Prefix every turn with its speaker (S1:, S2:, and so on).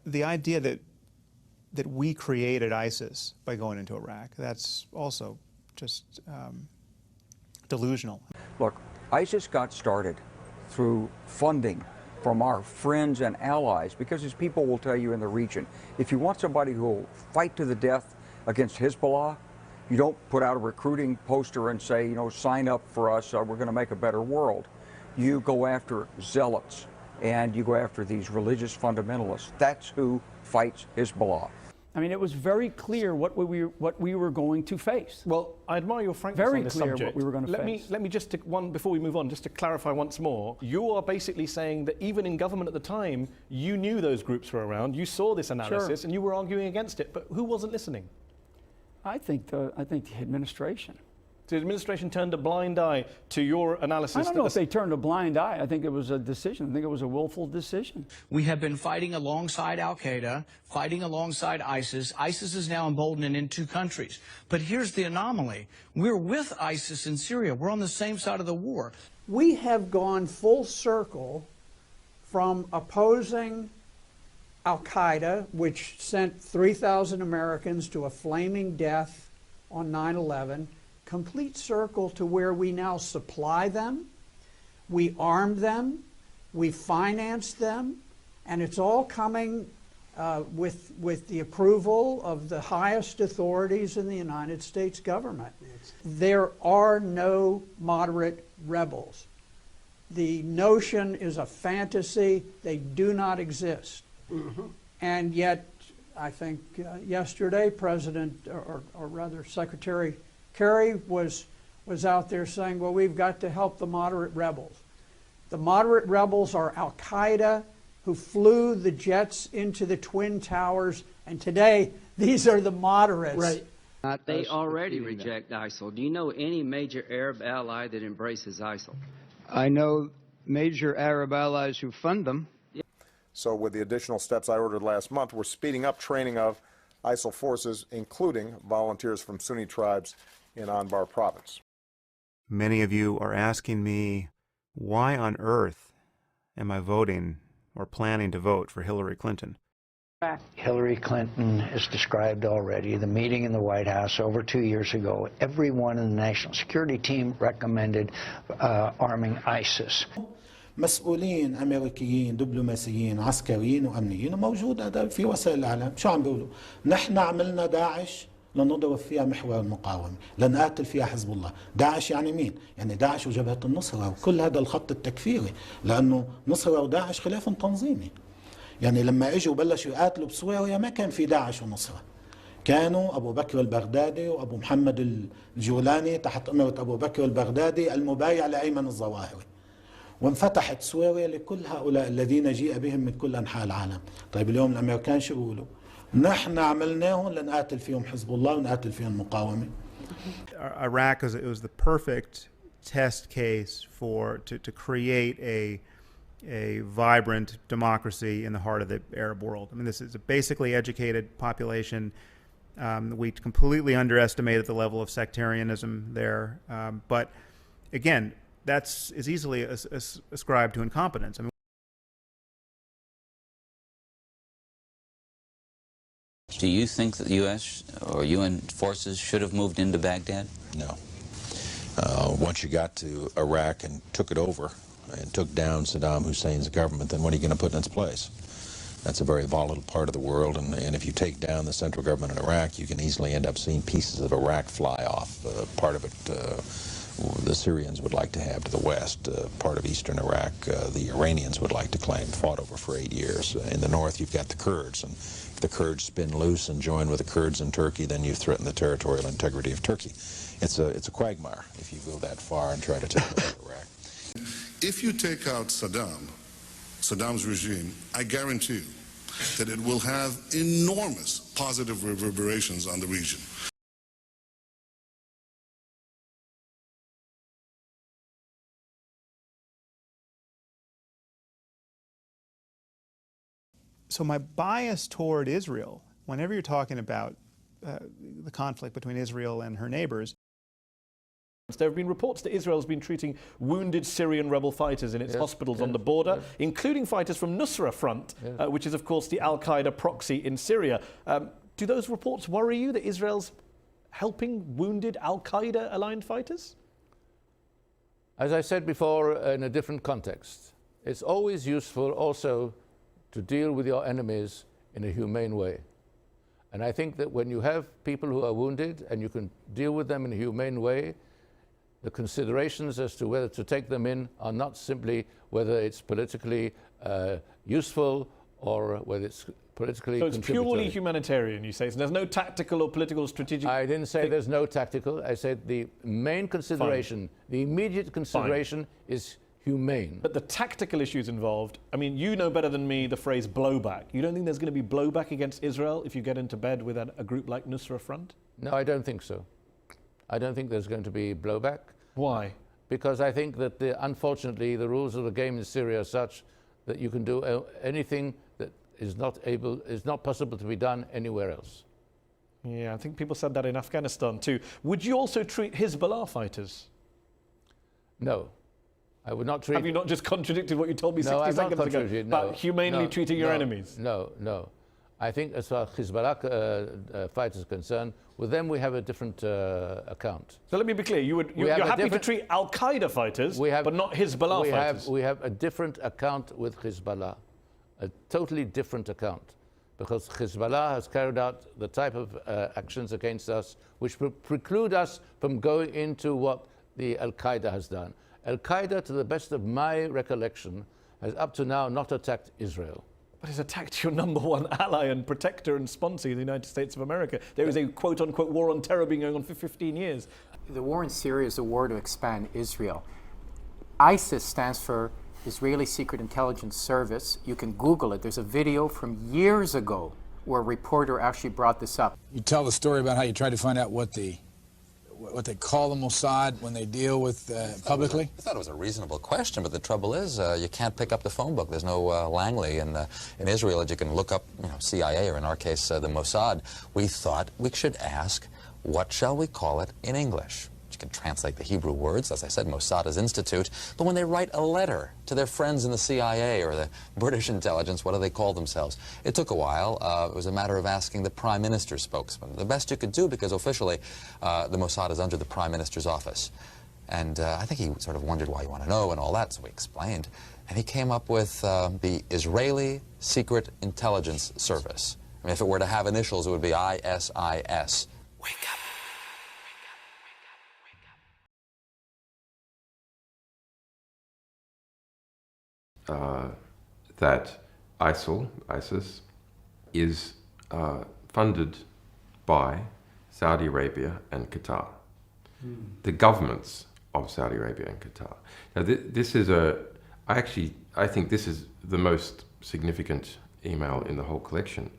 S1: the idea that we created ISIS by going into Iraq, that's also just delusional.
S2: Look, ISIS got started through funding from our friends and allies, because as people will tell you in the region, if you want somebody who will fight to the death against Hezbollah, you don't put out a recruiting poster and say, you know, sign up for us, we're going to make a better world. You go after zealots and you go after these religious fundamentalists. That's who fights Hezbollah.
S3: I mean, it was very clear what we were going to face.
S4: Well, I admire your frankness on this subject.
S3: Very clear what we were going to face.
S4: Let me just, before we move on, just to clarify once more, you are basically saying that even in government at the time, you knew those groups were around, you saw this analysis, and you were arguing against it, but who wasn't listening?
S3: I think the administration.
S4: The administration turned a blind eye to your analysis.
S3: I don't know if they turned a blind eye. I think it was a decision. I think it was a willful decision.
S5: We have been fighting alongside al-Qaeda, fighting alongside ISIS. ISIS is now emboldened in 2 countries. But here's the anomaly. We're with ISIS in Syria. We're on the same side of the war.
S6: We have gone full circle from opposing al-Qaeda, which sent 3,000 Americans to a flaming death on 9/11, complete circle to where we now supply them, we arm them, we finance them, and it's all coming with the approval of the highest authorities in the United States government. There are no moderate rebels. The notion is a fantasy. They do not exist. And yet, I think yesterday, Secretary Kerry was out there saying, well, we've got to help the moderate rebels. The moderate rebels are al-Qaeda, who flew the jets into the Twin Towers, and today these are the moderates.
S7: Right. They already reject ISIL. Do you know any major Arab ally that embraces ISIL?
S8: I know major Arab allies who fund them.
S9: So with the additional steps I ordered last month, we're speeding up training of ISIL forces, including volunteers from Sunni tribes in Anbar province.
S1: Many of you are asking me, why on earth am I voting or planning to vote for Hillary Clinton?
S10: Hillary Clinton is described already. The meeting in the White House over 2 years ago, everyone in the national security team recommended arming ISIS.
S11: مسؤولين أمريكيين دبلوماسيين عسكريين وأمنيين موجود هذا في وسائل الإعلام شو عم بيقولوا؟ نحن عملنا داعش لنضرب فيها محور المقاومة، لنقاتل فيها حزب الله. داعش يعني مين؟ يعني داعش وجبهة النصرة وكل هذا الخط التكفيري، لأنه نصرة وداعش خلاف تنظيمي. يعني لما اجوا وبلشوا يقاتلوا بسوريا ما كان في داعش ونصرة. كانوا أبو بكر البغدادي وأبو محمد الجولاني تحت أمرة أبو بكر البغدادي المبايع لأيمن الظواهري. وانفتحت سوريا لكل هؤلاء الذين جيء بهم من كل أنحاء العالم. طيب اليوم الأمريكان شو بيقولوا؟ نحن عملناهم لنقاتل فيهم حزب الله ونقاتل فيهم المقاومة.
S1: Iraq was the perfect test case to create a vibrant democracy in the heart of the Arab world. I mean, this is a basically educated population. We completely underestimated the level of sectarianism there. But again, that's is easily ascribed to incompetence. I mean,
S12: do you think that the U.S. or UN forces should have moved into Baghdad?
S13: No. Once you got to Iraq and took it over and took down Saddam Hussein's government, then what are you going to put in its place? That's a very volatile part of the world, and if you take down the central government in Iraq, you can easily end up seeing pieces of Iraq fly off. Part of it the Syrians would like to have to the west. Part of eastern Iraq the Iranians would like to claim, fought over for 8 years. In the north you've got the Kurds, and if the Kurds spin loose and join with the Kurds in Turkey, then you threaten the territorial integrity of Turkey. It's a quagmire if you go that far and try to take over Iraq.
S14: If you take out Saddam's regime, I guarantee you that it will have enormous positive reverberations on the region.
S1: So my bias toward Israel, whenever you're talking about the conflict between Israel and her neighbors,
S4: There have been reports that Israel has been treating wounded Syrian rebel fighters in its hospitals on the border, including fighters from Nusra Front, which is, of course, the al-Qaeda proxy in Syria. Do those reports worry you that Israel's helping wounded al-Qaeda-aligned fighters?
S15: As I said before, in a different context, it's always useful also to deal with your enemies in a humane way. And I think that when you have people who are wounded and you can deal with them in a humane way, the considerations as to whether to take them in are not simply whether it's politically useful or whether it's politically
S4: So it's purely humanitarian, you say? So there's no tactical or political strategic...
S15: I didn't say there's no tactical. I said the main consideration, the immediate consideration is humane.
S4: But the tactical issues involved, I mean, you know better than me the phrase blowback. You don't think there's going to be blowback against Israel if you get into bed with a group like Nusra Front?
S15: No, I don't think so. I don't think there's going to be blowback.
S4: Why?
S15: Because I think that, unfortunately, the rules of the game in Syria are such that you can do anything that is not possible to be done anywhere else.
S4: Yeah, I think people said that in Afghanistan too. Would you also treat Hezbollah fighters?
S15: No, I would not treat...
S4: Have you not just contradicted what you told me 60 seconds ago about humanely treating your enemies?
S15: No. I think as far as Hezbollah fighters are concerned, with them we have a different account.
S4: So let me be clear, you're happy to treat al-Qaeda fighters, but not Hezbollah fighters?
S15: We have a different account with Hezbollah, a totally different account, because Hezbollah has carried out the type of actions against us which preclude us from going into what the al-Qaeda has done. Al-Qaeda, to the best of my recollection, has up to now not attacked Israel.
S4: But it's attacked your number one ally and protector and sponsor, the United States of America. There is a quote-unquote war on terror being going on for 15 years.
S16: The war in Syria is a war to expand Israel. ISIS stands for Israeli Secret Intelligence Service. You can Google it. There's a video from years ago where a reporter actually brought this up.
S17: You tell the story about how you tried to find out what they call the Mossad when they deal with publicly?
S18: I thought it was a reasonable question, but the trouble is you can't pick up the phone book. There's no Langley in Israel that you can look up, CIA, or in our case, the Mossad. We thought we should ask, what shall we call it in English? You can translate the Hebrew words, as I said, Mossad is institute, but when they write a letter to their friends in the CIA or the British intelligence, what do they call themselves? It took a while. It was a matter of asking the Prime Minister's spokesman. The best you could do, because officially the Mossad is under the Prime Minister's office. And I think he sort of wondered why you want to know and all that, so we explained. And he came up with the Israeli Secret Intelligence Service. I mean, if it were to have initials, it would be ISIS. Wake up.
S19: That ISIS, is funded by Saudi Arabia and Qatar, the governments of Saudi Arabia and Qatar. Now, this is I think this is the most significant email in the whole collection.